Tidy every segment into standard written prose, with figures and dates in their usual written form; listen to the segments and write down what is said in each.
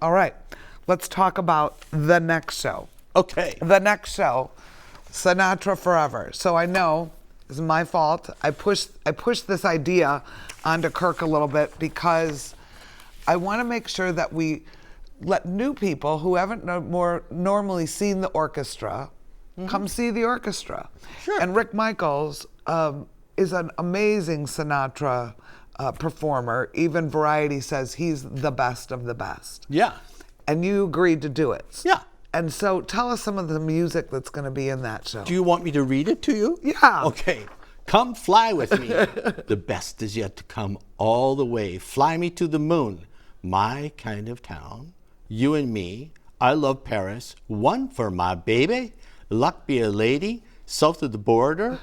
All right, let's talk about the next show. Okay. The next show, Sinatra Forever. So I know it's my fault. I pushed this idea onto Kirk a little bit because I want to make sure that we let new people who haven't normally seen the orchestra come see the orchestra. Sure. And Rick Michels is an amazing Sinatra performer. Even Variety says he's the best of the best. Yeah. And you agreed to do it. Yeah. And so tell us some of the music that's going to be in that show. Do you want me to read it to you? Yeah. Okay. Come fly with me. The best is yet to come all the way. Fly me to the moon. My kind of town. You and me. I love Paris. One for my baby. Luck be a lady. South of the border.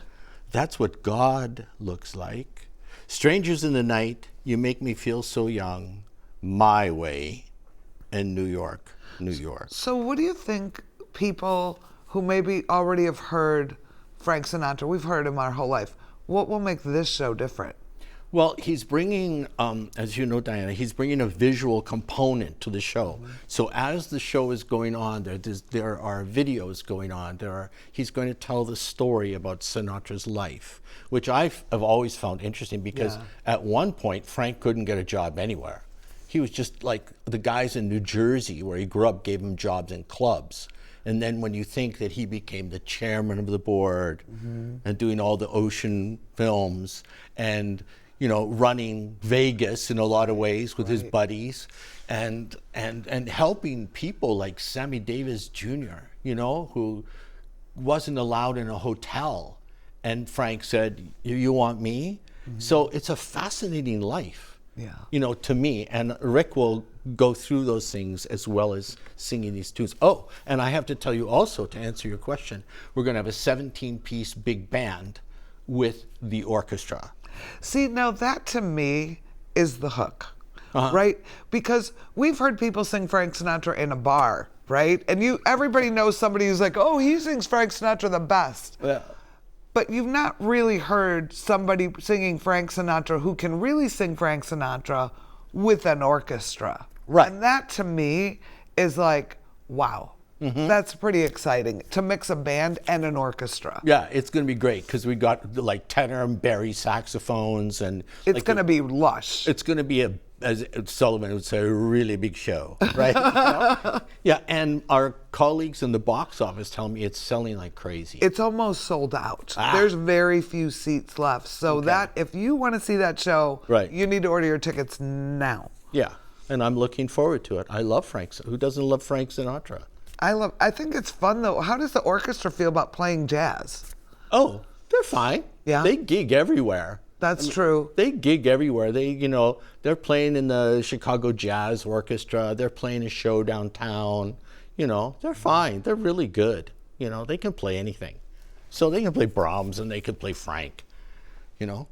That's what God looks like. Strangers in the night. You make me feel so young. My way. In New York. New York. So what do you think people who maybe already have heard Frank Sinatra, we've heard him our whole life, what will make this show different? Well, he's bringing, as you know, Diana, he's bringing a visual component to the show. Mm-hmm. So as the show is going on, there are videos going on. He's going to tell the story about Sinatra's life, which I've always found interesting because at one point, Frank couldn't get a job anywhere. He was just like the guys in New Jersey where he grew up gave him jobs in clubs. And then when you think that he became the chairman of the board and doing all the ocean films and, you know, running Vegas in a lot of ways with his buddies and helping people like Sammy Davis Jr., you know, who wasn't allowed in a hotel. And Frank said, you want me? So it's a fascinating life. Yeah. You know, to me, and Rick will go through those things as well as singing these tunes. Oh, and I have to tell you also, to answer your question, we're going to have a 17-piece big band with the orchestra. See, now that to me is the hook, right? Because we've heard people sing Frank Sinatra in a bar, right? And everybody knows somebody who's like, oh, he sings Frank Sinatra the best. Yeah. But you've not really heard somebody singing Frank Sinatra who can really sing Frank Sinatra with an orchestra. Right. And that to me is like, wow, that's pretty exciting to mix a band and an orchestra. Yeah, it's going to be great because we got like tenor and Barry saxophones. And it's going to be lush. It's going to be as Sullivan would say, a really big show, right? You know? Yeah, and our colleagues in the box office tell me it's selling like crazy. It's almost sold out. There's very few seats left. So that if you want to see that show, you need to order your tickets now. Yeah, and I'm looking forward to it. I love Frank. Who doesn't love Frank Sinatra? I think it's fun though. How does the orchestra feel about playing jazz? Oh, they're fine. Yeah, they gig everywhere. That's true. They gig everywhere. They're playing in the Chicago Jazz Orchestra. They're playing a show downtown. You know, they're fine. They're really good. You know, they can play anything. So they can play Brahms and they can play Frank, you know.